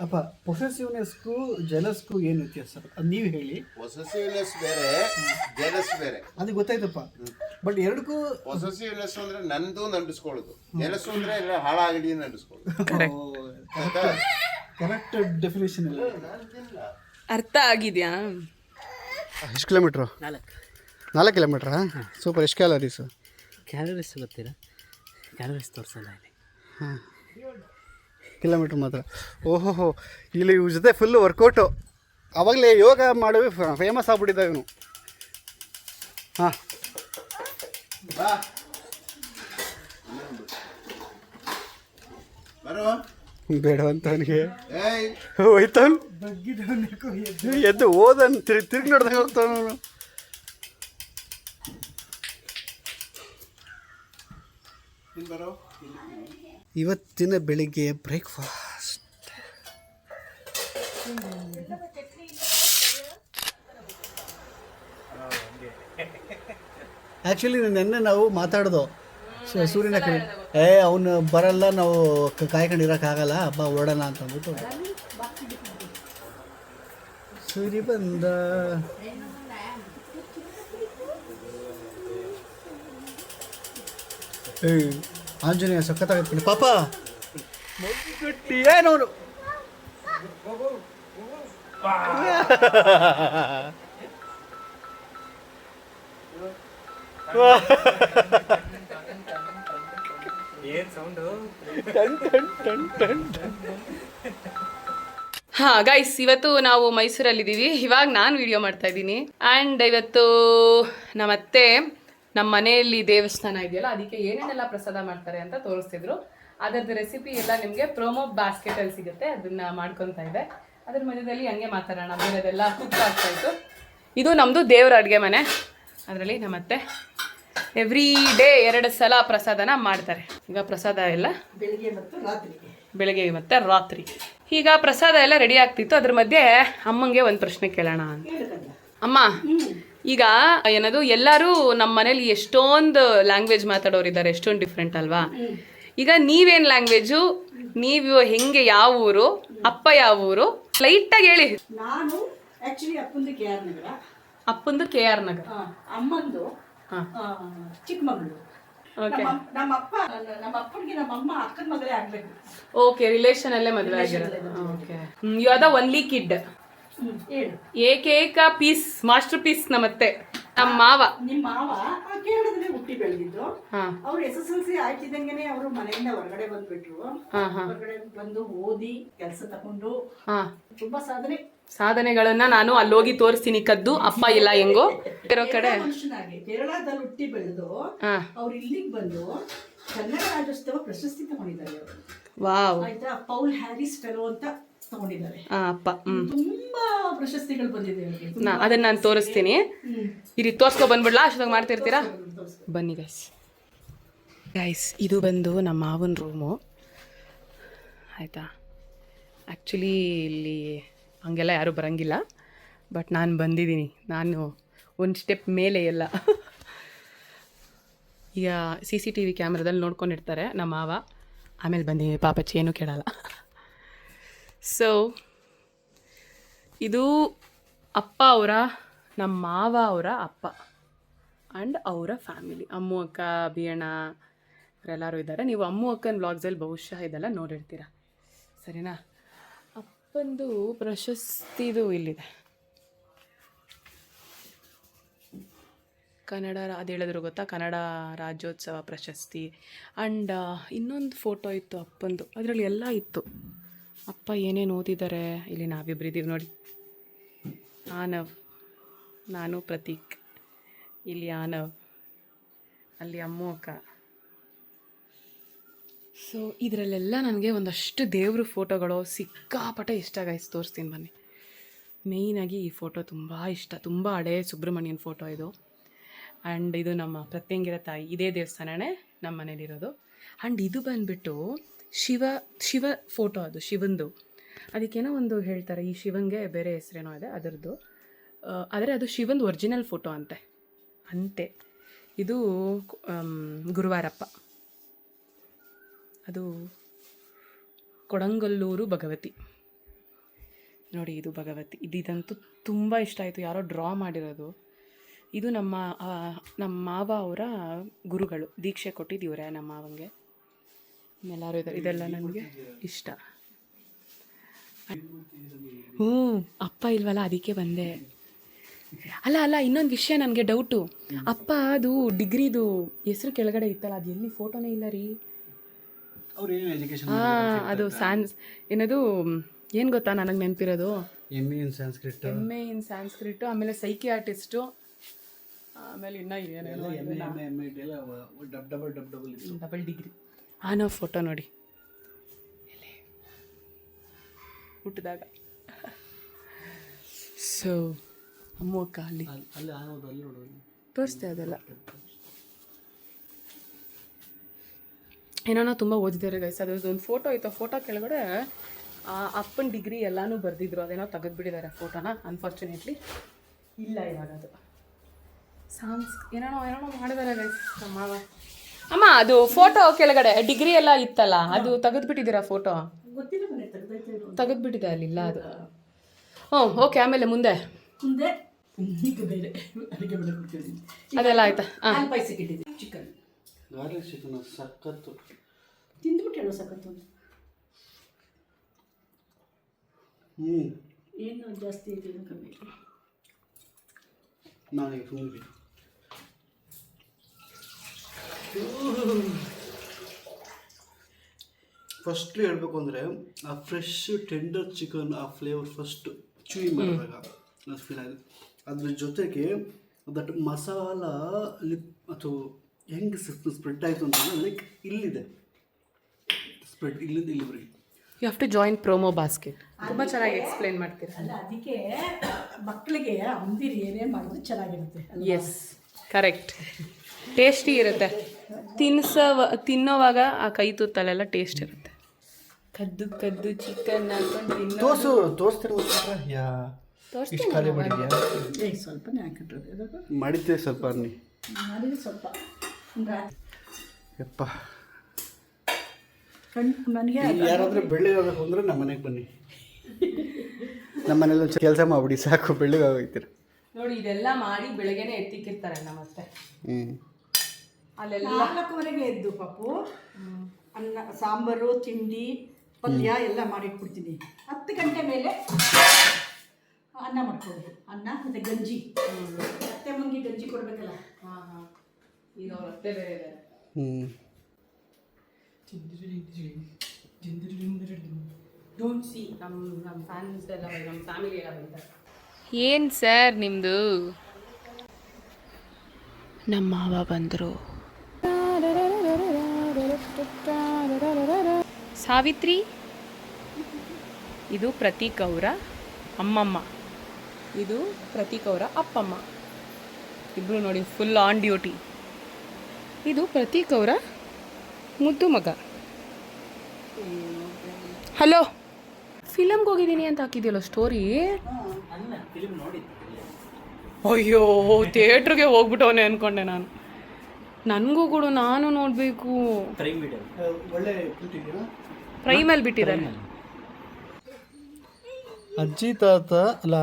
ಅಪ್ಪ, ಪೊಸೆಸಿವ್ನೆಸ್ಗೂ ಜಲಸ್ಗೂ ಏನು ವ್ಯತ್ಯಾಸ ಅದು ನೀವು ಹೇಳಿ. ಪೊಸೆಸಿವ್ನೆಸ್ ಬೇರೆ, ಜೆಲಸ್ ಬೇರೆ. ಅದು ಗೊತ್ತಾಯ್ತಪ್ಪ, ಬಟ್ ಎರಡಕ್ಕೂ ಪೊಸೆಸಿವ್ನೆಸ್ ಅಂದ್ರೆ ನಂದು ನಂಡಿಸ್ಕೊಳ್ಳೋದು, ಜೆಲಸ್ ಅಂದ್ರೆ ಎಲ್ಲ ಹಾಳಾಗಲಿ ನಂಡಿಸ್ಕೊಳ್ಳೋದು. ಕರೆಕ್ಟ್ ಡೆಫಿನೇಷನ್ ಇಲ್ಲ. ಅರ್ಥ ಆಗಿದ್ಯಾ? ಎಷ್ಟು ಕಿಲೋಮೀಟ್ರು? 4 ಕಿಲೋಮೀಟ್ರಾ? ಸೂಪರ್. ಎಷ್ಟು ಕ್ಯಾಲರೀಸು? ಕ್ಯಾಲರೀಸ್ ಗೊತ್ತಿಲ್ಲ, ಕ್ಯಾಲರೀಸ್ ತೋರಿಸಲ್ಲ ಇಲ್ಲಿ. ಹಾಂ, ಕಿಲೋಮೀಟ್ರ್ ಮಾತ್ರ. ಓಹೋ, ಇಲ್ಲಿ ಇವ್ರ ಜೊತೆ ಫುಲ್ಲು ವರ್ಕೌಟು. ಆವಾಗಲೇ ಯೋಗ ಮಾಡಿ ಫೇಮಸ್ ಆಗ್ಬಿಟ್ಟಿದ್ದ ಇವನು. ಹಾಂ, ಬರೋ ಬೇಡವಂತ ಅವನಿಗೆ ಏಯ್ ಹೋಯ್ತವನು ಎದ್ದು ಓದನ್ ತಿರುಗಿ ನೋಡ್ದಂಗೆ ಹೋಗ್ತಾವನು. ಬರೋ ಇವತ್ತಿನ ಬೆಳಿಗ್ಗೆ ಬ್ರೇಕ್ಫಾಸ್ಟ್ ಆ್ಯಕ್ಚುಲಿ ನೆನ್ನೆ ನಾವು ಮಾತಾಡೋದು ಸೂರ್ಯನ ಕಡೆ, ಅವನು ಬರಲ್ಲ, ನಾವು ಕಾಯ್ಕೊಂಡಿರೋಕ್ಕಾಗಲ್ಲ, ಹಬ್ಬ ಓಡೋಣ ಅಂತ ಅಂದ್ಬಿಟ್ಟು ಸೂರ್ಯ ಬಂದ. ಆಂಜನೇಯ ಸಖತ್ತಾಗತ್ತೆ ಪಾಪ. ಏನವನು ಹಾಂ ಗೈಸ್, ಇವತ್ತು ನಾವು ಮೈಸೂರಲ್ಲಿದ್ದೀವಿ. ಇವಾಗ ನಾನು ವಿಡಿಯೋ ಮಾಡ್ತಾ ಇದ್ದೀನಿ. ಆ್ಯಂಡ್ ಇವತ್ತು ನಮ್ಮತ್ತೆ ನಮ್ಮ ಮನೆಯಲ್ಲಿ ದೇವಸ್ಥಾನ ಇದೆಯಲ್ಲ, ಅದಕ್ಕೆ ಏನೇನೆಲ್ಲ ಪ್ರಸಾದ ಮಾಡ್ತಾರೆ ಅಂತ ತೋರಿಸ್ತಿದ್ರು. ಅದರದ್ದು ರೆಸಿಪಿ ಎಲ್ಲ ನಿಮಗೆ ಪ್ರೊಮೋ ಬಾಸ್ಕೆಟಲ್ಲಿ ಸಿಗುತ್ತೆ, ಅದನ್ನು ಮಾಡ್ಕೊತಾ ಇದೆ. ಅದ್ರ ಮಧ್ಯದಲ್ಲಿ ಹಂಗೆ ಮಾತಾಡೋಣ, ಬೇರೆದೆಲ್ಲ ಕುಕ್ ಆಗ್ತಾ ಇತ್ತು. ಇದು ನಮ್ಮದು ದೇವರ ಅಡುಗೆ ಮನೆ. ಅದರಲ್ಲಿ ನಮ್ಮತ್ತೆ ಎವ್ರಿ ಡೇ 2 ಸಲ ಪ್ರಸಾದನ ಮಾಡ್ತಾರೆ. ಈಗ ಪ್ರಸಾದ ಎಲ್ಲ ಬೆಳಿಗ್ಗೆ ಮತ್ತು ರಾತ್ರಿ. ಈಗ ಪ್ರಸಾದ ಎಲ್ಲ ರೆಡಿ ಆಗ್ತಿತ್ತು. ಅದ್ರ ಮಧ್ಯೆ ಅಮ್ಮಂಗೆ ಒಂದು ಪ್ರಶ್ನೆ ಕೇಳೋಣ ಅಂತ. ಅಮ್ಮ, ಈಗ ಏನದು ಎಲ್ಲರೂ ನಮ್ಮ ಮನೇಲಿ ಎಷ್ಟೊಂದು ಲ್ಯಾಂಗ್ವೇಜ್ ಮಾತಾಡೋರಿದ್ದಾರೆ, ಎಷ್ಟೊಂದು ಡಿಫ್ರೆಂಟ್ ಅಲ್ವಾ? ಈಗ ನೀವೇನು ಲ್ಯಾಂಗ್ವೇಜು, ನೀವು ಹೆಂಗೆ, ಯಾವ ಊರು, ಅಪ್ಪ ಯಾವ ಊರು, ಲೈಟಾಗಿ ಹೇಳಿ. ನಾನು ಆಕ್ಚುಲಿ ಅಪ್ಪಂದು KR ನಗರ, ಅಪ್ಪಂದು KR ನಗರ, ಅಮ್ಮಂದು ಚಿಕ್ಕಮಗಳೂರು. ಓಕೆ. ನಮ್ಮ ಅಪ್ಪನಿಗೆ ನಮ್ಮ ಅಮ್ಮ ಅಕ್ಕನ ಮಗಳೇ ಆಗ್ಬೇಕು. ಓಕೆ, ರಿಲೇಷನ್ ಅಲ್ಲೇ ಮದುವೆ ಆಗಿರೋದು. Okay, you are the only kid. ಏಕೈಕ ಪೀಸ್, ಮಾಸ್ಟರ್ ಪೀಸ್ ನಮ್ಮತ್ತೆ. ನಮ್ಮ ಮಾವ, ನಿಮ್ಮ ಮಾವ ಕೇರಳದಲ್ಲೇ ಹುಟ್ಟಿ ಬೆಳೆದಿದ್ದು. ಅವ್ರು SSLC ಆಯ್ತಿದ್ದಂಗೆನೆ ಅವರು ಮನೆಯಿಂದ ಹೊರಗಡೆ ಬಂದ್ಬಿಟ್ರು. ಹೊರಗಡೆ ಬಂದು ಓದಿ ಕೆಲಸ ತಗೊಂಡು ತುಂಬಾ ಸಾಧನೆಗಳನ್ನ ನಾನು ಅಲ್ಲಿ ಹೋಗಿ ತೋರಿಸ್ತೀನಿ, ಕದ್ದು ಅಪ್ಪ ಇಲ್ಲ ಹೆಂಗೋ ಇರೋ ಕಡೆ ಮನುಷ್ಯನಾಗಿ ಕೇರಳದಲ್ಲಿ ಹುಟ್ಟಿ ಬೆಳೆದು ಅವ್ರು ಇಲ್ಲಿಗೆ ಬಂದು ಕನ್ನಡ ರಾಜ್ಯೋತ್ಸವ ಪ್ರಶಸ್ತಿ ತಗೊಂಡಿದ್ದಾರೆ. ವಾವ್. ಆಯ್ತಾ, ಪೌಲ್ ಹ್ಯಾರಿಸ್ ಫೆಲೋ ಅಂತ ತಗೊಂಡಿದ್ದಾರೆ ಅಪ್ಪ. ತುಂಬಾ ಪ್ರಶಸ್ತಿಗಳು ಬಂದಿದೆ ಅವ್ರಿಗೆ. ಅದನ್ನ ನಾನು ತೋರಿಸ್ತೀನಿ. ಇರಿ, ತೋರ್ಸ್ಕೊ ಬಂದ್ಬಿಡ್ಲಾ? ಅಷ್ಟೊಂದು ಮಾಡ್ತಿರ್ತೀರಾ? ಬನ್ನಿ ಗೈಸ್, ಇದು ಬಂದು ನಮ್ಮ ಮಾವನ ರೂಮು ಆಯಿತಾ. ಆ್ಯಕ್ಚುಲಿ ಇಲ್ಲಿ ಹಂಗೆಲ್ಲ ಯಾರೂ ಬರೋಂಗಿಲ್ಲ, ಬಟ್ ನಾನು ಬಂದಿದ್ದೀನಿ. ನಾನು ಒಂದು ಸ್ಟೆಪ್ ಮೇಲೆ ಎಲ್ಲ ಈಗ CCTV ಕ್ಯಾಮ್ರಾದಲ್ಲಿ ನೋಡ್ಕೊಂಡಿರ್ತಾರೆ ನಮ್ಮ ಮಾವ. ಆಮೇಲೆ ಬಂದಿದ್ದೀನಿ, ಪಾಪಚ್ಚಿ ಏನೂ ಕೇಳಲ್ಲ. ಸೊ ಇದು ಅಪ್ಪ ಅವರ, ನಮ್ಮ ಮಾವ ಅವರ ಅಪ್ಪ ಆ್ಯಂಡ್ ಅವರ ಫ್ಯಾಮಿಲಿ. ಅಮ್ಮು ಅಕ್ಕ, ಅಭಿಯಣ್ಣ ಇವರೆಲ್ಲರೂ ಇದ್ದಾರೆ. ನೀವು ಅಮ್ಮು ಅಕ್ಕನ ವ್ಲಾಗ್ಸಲ್ಲಿ ಬಹುಶಃ ಇದೆಲ್ಲ ನೋಡಿರ್ತೀರ, ಸರಿನಾ? ಅಪ್ಪಂದು ಪ್ರಶಸ್ತಿದು ಇಲ್ಲಿದೆ, ಕನ್ನಡ, ಅದು ಹೇಳಿದ್ರು ಗೊತ್ತಾ, ಕನ್ನಡ ರಾಜ್ಯೋತ್ಸವ ಪ್ರಶಸ್ತಿ. ಆ್ಯಂಡ್ ಇನ್ನೊಂದು ಫೋಟೋ ಇತ್ತು ಅಪ್ಪಂದು, ಅದರಲ್ಲಿ ಎಲ್ಲ ಇತ್ತು. ಅಪ್ಪ ಏನೇನು ಓದಿದ್ದಾರೆ. ಇಲ್ಲಿ ನಾವಿಬ್ಬರಿದ್ದೀವಿ ನೋಡಿ, ಆನವ್, ನಾನು ಪ್ರತೀಕ್, ಇಲ್ಲಿ ಆನವ್, ಅಲ್ಲಿ ಅಮ್ಮು ಅಕ್ಕ. ಸೊ ಇದರಲ್ಲೆಲ್ಲ ನನಗೆ ಒಂದಷ್ಟು ದೇವ್ರ ಫೋಟೋಗಳು ಸಿಕ್ಕಾಪಟ್ಟೆ ಇಷ್ಟ ಗೈಸ್. ತೋರಿಸ್ತೀನಿ ಬನ್ನಿ. ಮೇಯ್ನಾಗಿ ಈ ಫೋಟೋ ತುಂಬ ಇಷ್ಟ, ತುಂಬ ಹಳೇ ಸುಬ್ರಹ್ಮಣ್ಯನ ಫೋಟೋ ಇದು. ಆ್ಯಂಡ್ ಇದು ನಮ್ಮ ಪ್ರತ್ಯಂಗಿರ ತಾಯಿ, ಇದೇ ದೇವಸ್ಥಾನನೇ ನಮ್ಮ ಮನೇಲಿರೋದು. ಆ್ಯಂಡ್ ಇದು ಬಂದುಬಿಟ್ಟು ಶಿವ ಫೋಟೋ, ಅದು ಶಿವಂದು. ಅದಕ್ಕೇನೋ ಒಂದು ಹೇಳ್ತಾರೆ, ಈ ಶಿವಂಗೆ ಬೇರೆ ಹೆಸರೇನೋ ಇದೆ ಅದರದ್ದು, ಆದರೆ ಅದು ಶಿವಂದು ಒರಿಜಿನಲ್ ಫೋಟೋ ಅಂತೆ. ಇದು ಗುರುವಾರಪ್ಪ, ಅದು ಕೊಡಂಗಲ್ಲೂರು ಭಗವತಿ. ನೋಡಿ ಇದು ಭಗವತಿ. ಇದಂತೂ ತುಂಬ ಇಷ್ಟ ಆಯಿತು, ಯಾರೋ ಡ್ರಾ ಮಾಡಿರೋದು. ಇದು ನಮ್ಮ ಮಾವ ಅವರ ಗುರುಗಳು, ದೀಕ್ಷೆ ಕೊಟ್ಟಿದ್ದು ಇವರೇ ನಮ್ಮ ಮಾವಂಗೆ. ಎಲ್ಲರೂ ಇದ್ದಾರೆ, ಇದೆಲ್ಲ ನನಗೆ ಇಷ್ಟ. ಅಪ್ಪ ಇಲ್ವಲ್ಲ ಅದಕ್ಕೆ ಬಂದೆ. ಅಲ್ಲ ಇನ್ನೊಂದು ವಿಷಯ ನನಗೆ ಡೌಟು. ಅಪ್ಪ ಅದು ಡಿಗ್ರಿದು ಹೆಸರು ಕೆಳಗಡೆ ಇತ್ತಲ್ಲ, ಅದು ಎಲ್ಲಿ ಫೋಟೋನೇ ಇಲ್ಲ ರೀ. ಅದು ಏನದು ಏನು ಗೊತ್ತಾ ನನಗೆ ನೆನಪಿರೋದು, MA ಇನ್ ಸಾಂಸ್ಕ್ರಿಟ್, ಆಮೇಲೆ ಸೈಕಿಯಾಟಿಸ್ಟು, ಆಮೇಲೆ ಇನ್ನೂ ಏನೇನೋ ಡಬಲ್ ಡಿಗ್ರಿ. ನಾವು ಫೋಟೋ ನೋಡಿ ಹುಟ್ಟಿದಾಗ. ಸೊ ಅಮ್ಮ ಅಕ್ಕ ಅಲ್ಲಿ ತೋರಿಸ್ತೆ ಅದೆಲ್ಲ. ಏನೋ ತುಂಬ ಓದಿದ್ದಾರೆ ಗೈಸ್. ಅದೊಂದು ಫೋಟೋ ಇತ್ತು, ಫೋಟೋ ಕೆಳಗಡೆ ಅಪ್ಪನ ಡಿಗ್ರಿ ಎಲ್ಲನೂ ಬರೆದಿದ್ರು. ಅದೇನೋ ತೆಗೆದುಬಿಟ್ಟಿದ್ದಾರೆ ಫೋಟೋನ, ಅನ್ಫಾರ್ಚುನೇಟ್ಲಿ ಇಲ್ಲ ಇವಾಗ. ಅದು ಏನೇನೋ ಮಾಡಿದ್ದಾರೆ ಗೈಸ್ ನಮ್ಮ ಮಾವ. ಅಮ್ಮ ಅದು ಫೋಟೋ ಕೆಳಗಡೆ ಡಿಗ್ರಿ ಎಲ್ಲ ಇತ್ತಲ್ಲ, ಅದು ತೆಗೆದುಬಿಟ್ಟಿದ್ದೀರಾ ಫೋಟೋ? ತೆಗೆದುಬಿಟ್ಟಿದೆ ಅಲ್ಲಿಲ್ಲ ಅದು. ಓಕೆ. ಆಮೇಲೆ ಮುಂದೆ ಅದೆಲ್ಲ ಆಯ್ತಾ? ಚಿಕನ್ ಸಖತ್ತು ತಿಂದ್ಬಿಟ್ಟು ಸಖತ್ತು. ಏನು ಜಾಸ್ತಿ ಇದೆ ಕಮ್ಮಿ. ನಾಳೆ ಫಸ್ಟ್ಲಿ ಹೇಳಬೇಕು ಅಂದರೆ ಆ ಫ್ರೆಶ್ ಟೆಂಡರ್ ಚಿಕನ್, ಆ ಫ್ಲೇವರ್ ಫಸ್ಟ್ ಚೂಯಿ ಮಾಡಿದಾಗ ಅದು ಫೀಲ್ ಆಗಿದೆ. ಅದ್ರ ಜೊತೆಗೆ ದಟ್ ಮಸಾಲ ಅಥವಾ ಹೆಂಗೆ ಸ್ಪ್ರೆಡ್ ಆಯಿತು ಅಂತಂದರೆ ಲೈಕ್ ಇಲ್ಲಿದೆ ಸ್ಪ್ರೆಡ್, ಇಲ್ಲಿಂದ ಇಲ್ಲಿವರೆಗೆ. You have to join promo basket. ತುಂಬ ಚೆನ್ನಾಗಿ ಎಕ್ಸ್ಪ್ಲೈನ್ ಮಾಡ್ತೀರಾ. ಅಲ್ಲ, ಅದಕ್ಕೆ ಮಕ್ಕಳಿಗೆ ಅಂದಿರು ಏನೇ ಮಾಡಿದ್ರು ಚೆನ್ನಾಗಿರುತ್ತೆ. S, correct. ಟೇಸ್ಟಿ ಇರುತ್ತೆ. ತಿನ್ನೋವಾಗ ಆ ಕೈ ತುತ್ತಲೆಲ್ಲ ಟೇಸ್ಟ್ ಇರುತ್ತೆ. ಕದ್ದು ಚಿಕನ್ ಹಾಕೊಂಡು ತೋರಿಸ್ತಿರೋ ಇಷ್ಟು ಖಾಲಿ ಮಾಡಿದ್ಯಾ? ಸ್ವಲ್ಪನೇ ಹಾಕಿಟ್ರೆ ಮಾಡಿದ್ದೆ ಸ್ವಲ್ಪ ಮಾಡಿದ್ರೆ ಸ್ವಲ್ಪ ಯಪ್ಪ. ನನಗೆ ಯಾರಾದರೂ ಬೆಳ್ಳಿಗಾಗಬೇಕು ಅಂದರೆ ನಮ್ಮ ಮನೆಗೆ ಬನ್ನಿ. ನಮ್ಮ ಮನೇಲಿ ಕೆಲಸ ಮಾಡ್ಬಿಡಿ ಸಾಕು, ಬೆಳ್ಳಿಗಾಗೋಗ್ತೀರ ನೋಡಿ. ಇದೆಲ್ಲ ಮಾಡಿ ಬೆಳಗ್ಗೆನೆ ಎತ್ತಿಕ್ಕಿರ್ತಾರೆ ನಮ್ಮತ್ತೆ. ಅಲ್ಲೆಲ್ಲ 4:00ವರೆಗೆ ಎದ್ದು ಪಾಪು ಅನ್ನ, ಸಾಂಬಾರು, ತಿಂಡಿ, ಪಲ್ಯ ಎಲ್ಲ ಮಾಡಿಟ್ಬಿಡ್ತೀನಿ. 10 ಗಂಟೆ ಮೇಲೆ ಅನ್ನ ಮಾಡ್ಕೊಡೋದು. ಅನ್ನ ಮತ್ತು ಗಂಜಿ, ಅತ್ತೆ ಮಂಗಿ ಗಂಜಿ ಕೊಡಬೇಕಲ್ಲ. ಈಗ ಅವ್ರ ಅತ್ತೆ ಬೇರೆ ಇದ್ದಾರೆ. ಡೋಂಟ್ ಸಿ ನಮ್ಮ ಫ್ಯಾನ್ಸ್ ಎಲ್ಲ, ನಮ್ಮ ಫ್ಯಾಮಿಲಿ ಎಲ್ಲ ಬರ್ತಾರೆ. ಏನು ಸರ್ ನಿಮ್ಮದು? ನಮ್ಮ ಮಾವ ಬಂದರು. ಸಾವಿತ್ರಿ, ಇದು ಪ್ರತೀಕ್ ಅವರ ಅಮ್ಮಮ್ಮ, ಇದು ಪ್ರತೀಕ್ ಅವರ ಅಪ್ಪಮ್ಮ. ಇಬ್ಬರು ನೋಡಿ ಫುಲ್ ಆನ್ ಡ್ಯೂಟಿ. ಇದು ಪ್ರತೀಕ್ ಅವರ ಮುದ್ದು ಮಗ. ಹಲೋ, ಫಿಲಮ್ಗೆ ಹೋಗಿದ್ದೀನಿ ಅಂತ ಹಾಕಿದ್ಯಲ್ಲ ಸ್ಟೋರಿ. ಅಯ್ಯೋ, ಥಿಯೇಟ್ರಿಗೆ ಹೋಗ್ಬಿಟ್ಟವನೆ ಅಂದ್ಕೊಂಡೆ ನಾನು. ನನಗೂ ಕೂಡ ನಾನು ನೋಡಬೇಕು. ಪ್ರೈಮಲ್ಲಿ ಬಿಟ್ಟಿದ್ದಾರೆ. ಅಜ್ಜಿ ತಾತ ಅಲ್ಲ,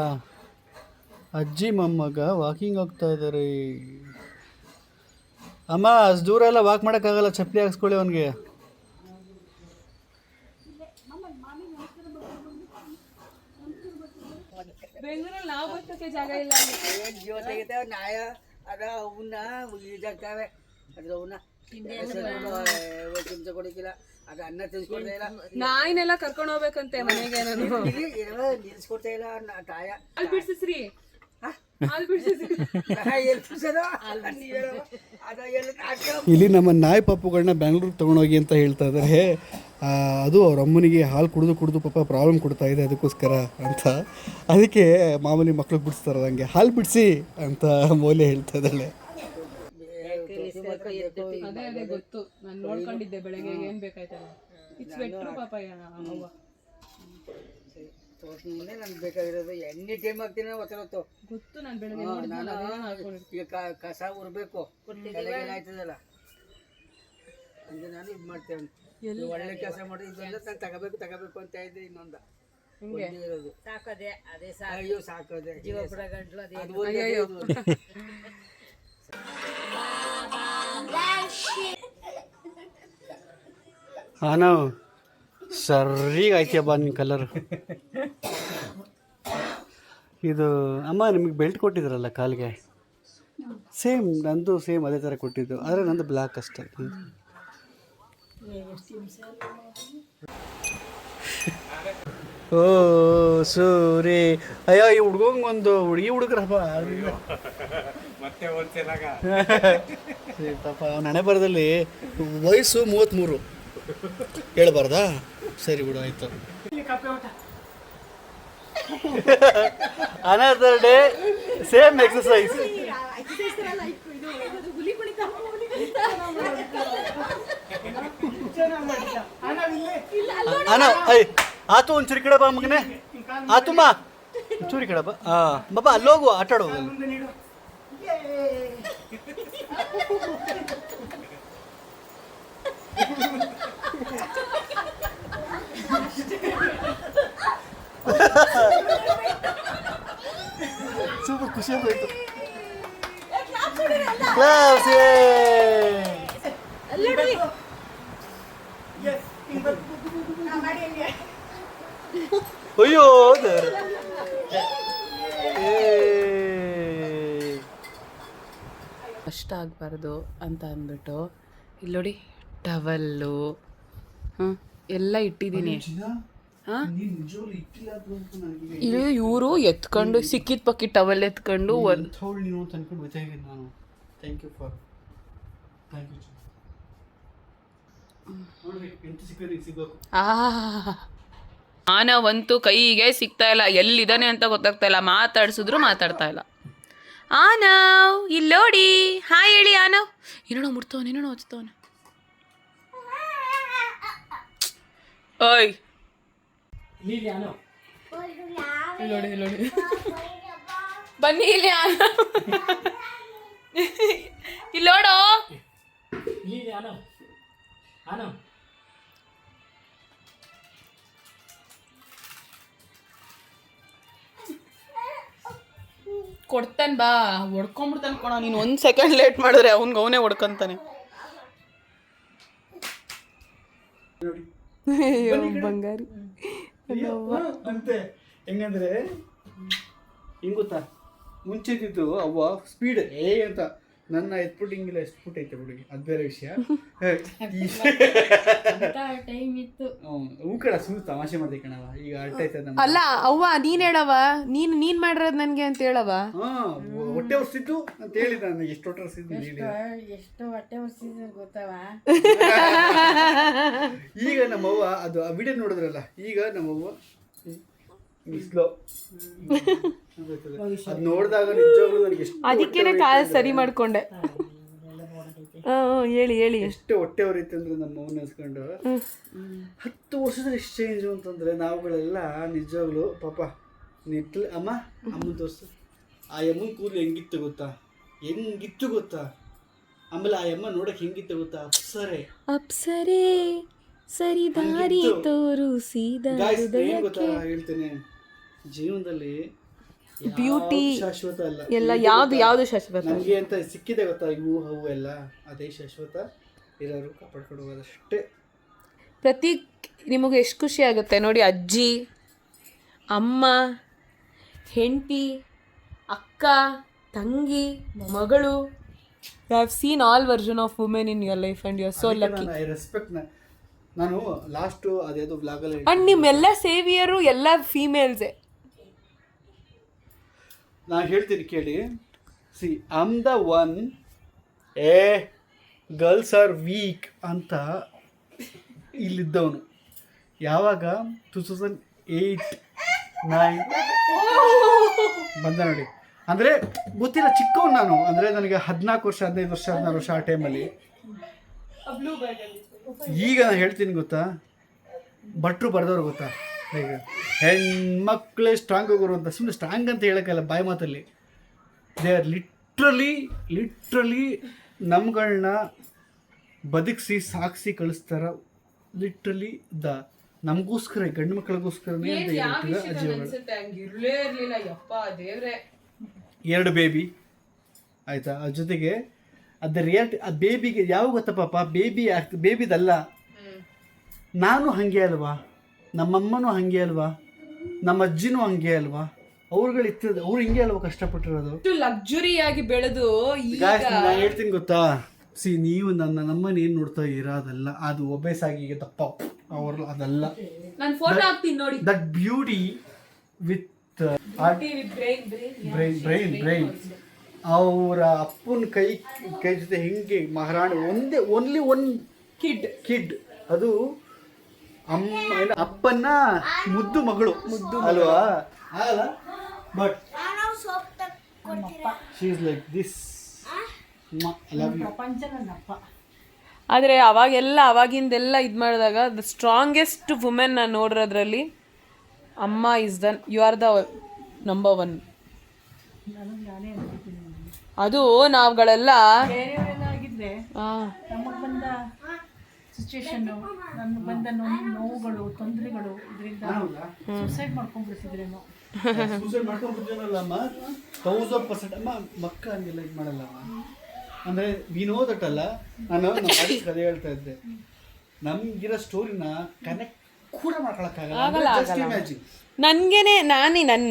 ಅಜ್ಜಿ ಮೊಮ್ಮಗ ವಾಕಿಂಗ್ ಹೋಗ್ತಾ ಇದ್ದಾರೆ. ಅಮ್ಮ ಅಷ್ಟು ದೂರ ಎಲ್ಲ ವಾಕ್ ಮಾಡೋಕ್ಕಾಗಲ್ಲ, ಚಪ್ಪಲಿ ಹಾಕ್ಸ್ಕೊಳ್ಳಿ ಅವನಿಗೆ. ಬೆಂಗಳೂರಲ್ಲಿ ನಾವು ಬರ್ತಕ್ಕೆ ಜಾಗ ಇಲ್ಲ. ಜೀವ ತೆಗಿತಾವೆ ನಾಯ ಅದ ಅವನ್ನ ಇದಾಗ್ತಾವೆ. ಅದ್ರ ಅವನ್ನ ಚಿಂತೆ ಕೊಡಕ್ಕಿಲ್ಲ, ಅದ ಅನ್ನ ತಿನ್ಸ್ಕೊಡ್ತಾ ಇಲ್ಲ. ನಾಯಿನೆಲ್ಲ ಕರ್ಕೊಂಡು ಹೋಗ್ಬೇಕಂತೆ ಮನೆಗೆ. ನಾನು ನಿಲ್ಸ್ಕೊಡ್ತಾ ಇಲ್ಲ ತಾಯ. ಅಲ್ಲಿ ಬಿಡ್ಸಿಸ್ರಿ, ಅಲ್ಲಿ ಬಿಡ್ಸಿಸ್ರಿ. ಇಲ್ಲಿ ನಮ್ಮ ನಾಯಿ ಪಾಪುಗಳನ್ನ ಬ್ಯಾಂಗ್ಳೂರಿಗೆ ತೊಗೊಂಡೋಗಿ ಅಂತ ಹೇಳ್ತಾ ಇದ್ದಾರೆ. ಅದು ಅವ್ರ ಅಮ್ಮನಿಗೆ ಹಾಲು ಕುಡಿದು ಪಾಪ ಪ್ರಾಬ್ಲಮ್ ಕೊಡ್ತಾ ಇದೆ, ಅದಕ್ಕೋಸ್ಕರ ಅಂತ. ಅದಕ್ಕೆ ಮಾಮೂಲಿ ಮಕ್ಳಿಗೆ ಬಿಡಿಸ್ತಾರೆ, ಹಂಗೆ ಹಾಲು ಬಿಡಿಸಿ ಅಂತ ಮೌಲ್ಯ ಹೇಳ್ತಾ ಇದ್ದಾಳೆ. ಅದೇ ಅದೇ ಗೊತ್ತು, ನಾನು ನೋಡ್ಕೊಂಡಿದ್ದೆ ಬೆಳಗ್ಗೆ ಏನ್ ಬೇಕಾಯ್ತಲ್ಲ. ಇಟ್ಸ್ ಬೆಟ್ರು ಪಾಪ ಅವ್ವ. ತೋರ್ಸಿನೇ ನನ್ಗೆ ಬೇಕಾಗಿರೋದು. ಎಣ್ಣೆ ಟೈಮ್ ಹಾಕ್ತೀನಿ ಗೊತ್ತಿರುತ್ತೋ. ಗೊತ್ತು, ನಾನು ಬೆಳಗ್ಗೆ ನಾನು ಈಗ ಕಸ ಉರ್ಬೇಕು, ಆಯ್ತದಲ್ಲ ಹಂಗೆ ನಾನು ಇದು ಮಾಡ್ತೇವೆ. ಒಳ್ಳೆ ಕೆಲಸ ಮಾಡಿ ಇದೆಲ್ಲ ನಾನು ತಗೋಬೇಕು ಅಂತ ಇದ್ದೆ. ಇನ್ನೊಂದು ಇರೋದು ಸಾಕದೆ, ಅದೇ ಅಯ್ಯೋ ಸಾಕದೆ ಜೀವ ಬಿಡ ಗಂಟ್ಲು ಅದೇ. ನಾವು ಸರಿಗೆ ಆಯ್ತಿಯಬ್ಬ ನಿನ್ನ ಕಲರ್. ಇದು ಅಮ್ಮ ನಿಮಗೆ ಬೆಲ್ಟ್ ಕೊಟ್ಟಿದ್ರಲ್ಲ ಕಾಲಿಗೆ, ಸೇಮ್ ನಂದು ಸೇಮ್ ಅದೇ ಥರ ಕೊಟ್ಟಿದ್ದು, ಆದರೆ ನಂದು ಬ್ಲ್ಯಾಕ್ ಅಷ್ಟೇ. ಓ ಸೂರಿ, ಅಯ್ಯೋ ಈ ಹುಡ್ಗಂಗೆ ಒಂದು ಹುಡುಗಿ ಹುಡುಗರಪ್ಪ ಪಾಪ ಅವನ ಹಣೆ ಬರದಲ್ಲಿ ವಯಸ್ಸು 33 ಹೇಳ್ಬಾರ್ದಾ? ಸರಿ ಬಿಡು, ಆಯ್ತು. Another day same exercise. ಅಣ್ಣ ಐ ಆತು ಒಂಚೂರಿ ಕಡೆ ಬಾ ಮಗನೇ, ಆತುಮ್ಮ ಒಂಚೂರಿ ಕಡೆ ಬಾ. ಬಾಬಾ ಅಲ್ಲೋಗು ಆಟ ಆಡೋದು. ಸೂಪರ್ ಖುಷಿ ಆಗೋಯ್ತು. ಅಯ್ಯೋ ಕಷ್ಟ ಆಗಬಾರ್ದು ಅಂತ ಅಂದ್ಬಿಟ್ಟು ಇಲ್ಲಿ ನೋಡಿ ಟವಲ್ಲು ಎಲ್ಲ ಇಟ್ಟಿದ್ದೀನಿ. ಇದು ಇವರು ಎತ್ಕೊಂಡು ಸಿಕ್ಕಿದ ಪಕ್ಕಿ ಟವಲ್ ಎತ್ಕೊಂಡು ಆನವಂತೂ ಕೈಗೆ ಸಿಗ್ತಾ ಇಲ್ಲ, ಎಲ್ಲಿದ್ದಾನೆ ಅಂತ ಗೊತ್ತಾಗ್ತಾ ಇಲ್ಲ. ಮಾತಾಡ್ಸಿದ್ರು ಮಾತಾಡ್ತಾ ಇಲ್ಲ. ಆನವ್ ಇಲ್ಲಿ ನೋಡಿ, ಹಾಯ್ ಹೇಳಿ ಆನವ್. ಏನೋ ಮುಡ್ತವನ, ಏನೋ ಹಚ್ತವನ. ಓಯ್ ನೋಡಿ ನೋಡಿ, ಬನ್ನಿ ಇಲ್ಲಿ ಆನವ್, ಇಲ್ಲಿ ನೋಡೋ. ಕೊಡ್ತಾನೆ ಬಾ, ಹೊಡ್ಕೊಂಡ್ಬಿಡ್ತಾನೆ ಕೊಡ. ನೀನು 1 ಸೆಕೆಂಡ್ ಲೇಟ್ ಮಾಡಿದ್ರೆ ಅವ್ನಿಗೆ ಅವನೇ ಹೊಡ್ಕೊಂತಾನೆ. ಬಂಗಾರಿ ಅಂತೆ ಹೆಂಗಂದ್ರೆ ಹಿಂಗ್ ಗೊತ್ತಾ, ಮುಂಚೆದಿದ್ದು ಅವ್ವ ಸ್ಪೀಡ್ ಅಂತ ನನ್ನ ಎತ್ಬಿಟ್ಟು ಹಿಂಗಿಲ್ಲ, ಎಷ್ಟು ಫುಟ್ ಐತೆ ಹುಡುಗಿ, ಅದು ಬೇರೆ ವಿಷಯ. ಟೈಮ್ ಇತ್ತು. ಹೂ ಕಡ ಸುಮ್ಮನೆ ತಮಾಷೆ ಮಾಡ್ದೆ ಕಣವ, ಈಗ ಅರ್ಥ ಆಯ್ತದ. ಅಲ್ಲ ಅವ್ವ ನೀನ್ ಹೇಳವ, ನೀನ್ ಮಾಡಿರೋದು ನನ್ಗೆ ಅಂತ ಹೇಳವ. ಹೊಟ್ಟೆ ಹೊರ್ಸಿದ್ದು ಅಂತ ಹೇಳಿದ, ನನಗೆ ಎಷ್ಟು ಹೊಟ್ಟೆ ಹೊರ್ಸಿದ್ದು ಎಷ್ಟು ಹೊಟ್ಟೆ ಹೊರ್ಸಿದ್ರು ಗೊತ್ತವ. ಈಗ ನಮ್ಮವ್ವ ಅದು ಆ ವಿಡಿಯೋ ನೋಡಿದ್ರಲ್ಲ, ಈಗ ನಮ್ಮವ್ವ ಸ್ಲೋ ಅದು ನೋಡಿದಾಗ ನಿಜವಾಗ್ಲೂ ನನಗೆ ಎಷ್ಟು ಅದಕ್ಕೇನೆ ಕಾಲ್ ಸರಿ ಮಾಡ್ಕೊಂಡೆ. ಹೇಳಿ ಹೇಳಿ. ಎಷ್ಟು ಹೊಟ್ಟೆ ಹೊರಿತು ಅಂದ್ರೆ ನಮ್ಮ ಮೌನ ನೆನೆಸ್ಕೊಂಡು 10 ವರ್ಷದ ಎಷ್ಟು ಚೇಂಜು ಅಂತಂದ್ರೆ ನಾವುಗಳೆಲ್ಲ ನಿಜವಾಗ್ಲು ಪಾಪ ನೆಟ್ಲು. ಅಮ್ಮನ ತೋರಿಸು, ಆ ಅಮ್ಮನ ಕೂದಲು ಹೆಂಗಿತ್ತು ಗೊತ್ತಾ, ಆಮೇಲೆ ಆ ಅಮ್ಮ ನೋಡಕ್ ಹೆಂಗಿತ್ತು ಗೊತ್ತಾ, ಅಪ್ಸರೆ ಸರಿ ದಾರಿ ತೋರಿಸಿದ. ಏನ್ ಗೊತ್ತಾ ಹೇಳ್ತೇನೆ, ಜೀವನದಲ್ಲಿ ಬ್ಯೂಟಿ ಶಾಶ್ವತ ಅಲ್ಲ, ಎಲ್ಲ ಯಾವ್ದು ಶಾಶ್ವತ ನಮಗೆ ಅಂತ ಸಿಕ್ಕಿದೆ ಗೊತ್ತಾ, ಇವು ಹೂವು ಎಲ್ಲ ಅದೇ ಶಾಶ್ವತ. ಇರೋರು ಕಾಪಾಡ್ಕೊಂಡು ಹೋಗೋದಷ್ಟೇ. ನಿಮಗೆ ಎಷ್ಟು ಖುಷಿ ಆಗುತ್ತೆ ನೋಡಿ, ಅಜ್ಜಿ, ಅಮ್ಮ, ಹೆಂಡತಿ, ಅಕ್ಕ, ತಂಗಿ, ಮಗಳು. You have seen all version of women in your life and you are so lucky. I respect. ನಾನು ಲಾಸ್ಟು ಅದೇದೋ ಬ್ಲಾಗಲ್ಲಿ ಅಂಡ್ ನಿಮ್ಮೆಲ್ಲ ಸೇವಿಯರು ಎಲ್ಲ ಫೀಮೇಲ್ಸೇ. ನಾನು ಹೇಳ್ತೀನಿ ಕೇಳಿ. See I'm the one girls are weak ಅಂತ ಇಲ್ಲಿದ್ದವನು. ಯಾವಾಗ 2008-9 ಬಂದ ನೋಡಿ, ಅಂದರೆ ಗೊತ್ತಿಲ್ಲ, ಚಿಕ್ಕವನು ನಾನು. ಅಂದರೆ ನನಗೆ 14 ವರ್ಷ 15 ವರ್ಷ 16 ವರ್ಷ ಆ ಟೈಮಲ್ಲಿ. ಈಗ ನಾನು ಹೇಳ್ತೀನಿ ಗೊತ್ತಾ, ಭಟ್ರು ಬರೆದವ್ರು ಗೊತ್ತಾ, ಈಗ ಹೆಣ್ಮಕ್ಳೇ ಸ್ಟ್ರಾಂಗ್ ಹೋಗೋರು ಅಂತ. ಸುಮ್ಮನೆ ಸ್ಟ್ರಾಂಗ್ ಅಂತ ಹೇಳೋಕ್ಕಲ್ಲ, ಬಾಯಿ ಮಾತಲ್ಲಿ ದೇ ಆರ್ ಲಿಟ್ರಲಿ ನಮ್ಗಳನ್ನ ಬದುಕಿಸಿ ಸಾಗಿಸಿ ಕಳಿಸ್ತಾರ. ಲಿಟ್ರಲಿ ನಮಗೋಸ್ಕರ, ಗಂಡು ಮಕ್ಕಳಿಗೋಸ್ಕರನೇ ಅಂತ ಹೇಳ್ತೀರ ಅಜ್ಜಿಗಳು. ಹಂಗಿರ್ಲೇ ಇರ್ಲಿಲ್ಲ ಯಪ್ಪ ದೇವ್ರೆ. 2 ಬೇಬಿ ಆಯಿತಾ, ಅದ್ರ ಜೊತೆಗೆ ಅದು ರಿಯಾಲಿಟಿ. ಆ ಬೇಬಿಗೆ ಯಾವ ಗೊತ್ತಾ ಪಾಪ, ಬೇಬಿದಲ್ಲ, ನಾನು ಹಾಗೆ ಅಲ್ವಾ, ನಮ್ಮಮ್ಮನೂ ಹಾಗೆ ಅಲ್ವಾ, ನಮ್ಮ ಅಜ್ಜಿನೂ ಹಾಗೆ ಅಲ್ವಾ, ಅವ್ರುಗಳಿರ್ತದೆ, ಅವ್ರು ಹಿಂಗೆ ಅಲ್ವಾ ಕಷ್ಟಪಟ್ಟಿರೋದು. ಲಕ್ಸುರಿಯಾಗಿ ಬೆಳೆದು ನಾನು ಹೇಳ್ತೀನಿ ಗೊತ್ತಾ, ನೀವು ನಮ್ಮನ್ನ ಏನು ನೋಡ್ತಾ ಇರೋದಲ್ಲ, ಅದು ಒಬೇಸಾಗಿ ಈಗ ದಪ್ಪ ಅವ್ರ ಅದಲ್ಲ. ನಾನು ಫೋಟೋ ಹಾಕ್ತೀನಿ ನೋಡಿ. ದಟ್ ಬ್ಯೂಟಿ ವಿತ್ ಬ್ರೈನ್ ಅವರ ಅಪ್ಪನ ಕೈ ಜೊತೆ ಹೆಂಗೆ ಮಹಾರಾಣಿ, ಓನ್ಲಿ ಒನ್ ಕಿಡ್ ಅದು ಅಪ್ಪನ ಮುದ್ದು ಮಗಳು ಅಲ್ವಾ, ಆಗಲ್ಲ. But she is like this. ಪ್ರಪಂಚ ನನ್ನಪ್ಪ. ಆದರೆ ಅವಾಗಿಂದೆಲ್ಲ ಇದು ಮಾಡಿದಾಗ ದ ಸ್ಟ್ರಾಂಗೆಸ್ಟ್ ವುಮೆನ್ ನಾನು ನೋಡಿರೋದ್ರಲ್ಲಿ ಅಮ್ಮ is you are the number 1. ಅದು ನಾವುಗಳೆಲ್ಲ ಬೇರೆಯವರೆಲ್ಲ ಆಗಿದ್ರೆ ನಮಗೆ ಬಂದ ಸಿಚುವೇಶನ್ನು, ನಮ್ಗೆ ಬಂದ ನೋವುಗಳು, ತೊಂದರೆಗಳು, ಇದರಿಂದ ಸೂಸೈಡ್ ಮಾಡ್ಕೊಂಡ್ಬಿಡ್ತಿದ್ರೇನೋ. ಸೂಸೈಡ್ ಮಾಡ್ಕೊಂಡ್ಬಿಟ್ಟಿದ್ರಲ್ಲ ಅಮ್ಮ, 1000% ಅಮ್ಮ. ಮಕ್ಕ ಹಂಗೆಲ್ಲ ಇದು ಮಾಡಲ್ಲ ಅಮ್ಮ. ಅಂದರೆ ವಿನೋದಟ್ಟಲ್ಲ, ನಾನು ನಮ್ಮ ಕಥೆ ಹೇಳ್ತಾ ಇದ್ದೆ, ನಮಗಿರೋ ಸ್ಟೋರಿನ ಕನೆಕ್ಟ್ ಕೂಡ ಮಾಡ್ಕೊಳಕ್ಕಾಗಲ್ಲ. Just imagine. ನನಗೇನೆ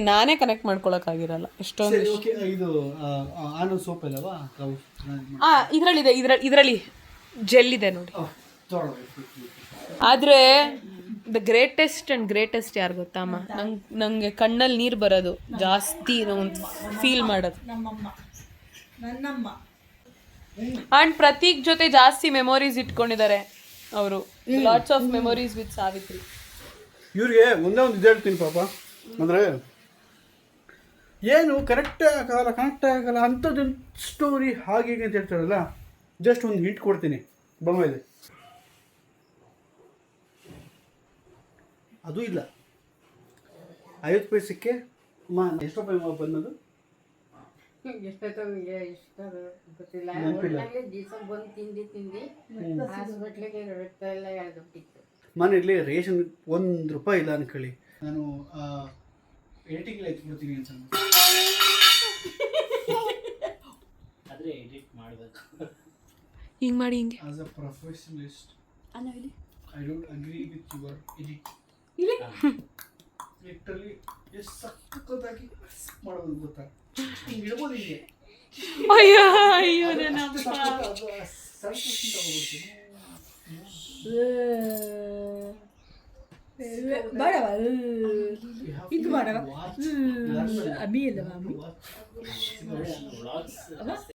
ನಾನೇ ಕನೆಕ್ಟ್ ಮಾಡ್ಕೊಳಕ್ಕಾಗಿರಲ್ಲ ಎಷ್ಟೊಂದು. ಓಕೆ, ಇದು ಆನಂದ್ ಸೋಪ್ ಇಲ್ಲವಾ, ಇದರಲ್ಲಿ ಜೆಲ್ ಇದೆ ನೋಡಿ. ಆದರೆ ದ ಗ್ರೇಟೆಸ್ಟ್ ಯಾರು ಗೊತ್ತಾ ಅಮ್ಮ, ನಂಗೆ ಕಣ್ಣಲ್ಲಿ ನೀರು ಬರೋದು ಜಾಸ್ತಿ, ಫೀಲ್ ಮಾಡೋದು ನನ್ನಮ್ಮ. ಆ್ಯಂಡ್ ಪ್ರತೀಕ್ ಜೊತೆ ಜಾಸ್ತಿ ಮೆಮೊರೀಸ್ ಇಟ್ಕೊಂಡಿದ್ದಾರೆ ಅವರು. Lots of memories with Savitri. ಇವ್ರಿಗೆ ಒಂದೇ ಒಂದು ಇದು ಹೇಳ್ತೀನಿ ಪಾಪ, ಅಂದರೆ ಏನು ಕನೆಕ್ಟ್ ಆಗಲ್ಲ ಅಂಥದ್ದು ಸ್ಟೋರಿ ಹಾಗೆ ಅಂತ ಹೇಳ್ತಾರಲ್ಲ. ಜಸ್ಟ್ ಒಂದು ಹಿಂಟ್ ಕೊಡ್ತೀನಿ, ಬೊಮ್ಮೆ ಇದೆ ಅದು ಇಲ್ಲ. 50 ಪೈಸಕ್ಕೆ ಅಮ್ಮ ಎಷ್ಟು ರೂಪಾಯಿ ಬಂದದು ಎಷ್ಟೊತ್ತೋ ಗೊತ್ತಿಲ್ಲ. ದಿವಸ ಬಂದು ತಿಂದು ಹಾಸ್ಪಿಟ್ಲಿಗೆ ರಕ್ತ ಎಲ್ಲ ಎಳ್ದುಬಿಟ್ಟಿತ್ತು. ಮನೇಲಿ ರೇಷನ್ ₹1 ಇಲ್ಲ ಅನ್ಕೊಳ್ಳಿ, ನಾನು ಎಡಿಟಿಂಗ್ ಎತ್ಬಿಡ್ತೀನಿ ಅನ್ಸಲ್ಲ. ಆದರೆ ಎಡಿಟ್ ಮಾಡಬೇಕು ಹಿಂಗೆ ಮಾಡಿ ಹಿಂಗೆ. As a professionalist I don't agree with your edit. Literally ಎಷ್ಟು ಸಕ್ಕತ್ತಾಗಿ ಮಾಡೋದು ಗೊತ್ತಾ, ಹಿಂಗೆ ಇಡ್ಬೋದು ಹಿಂಗೆ. ಅಯ್ಯೋ ನನ್ನಪ್ಪ. ಬೇಡವ ಇದು ಮಾಡವ ಅಮ್ಮಿ ಅಲ್ಲವ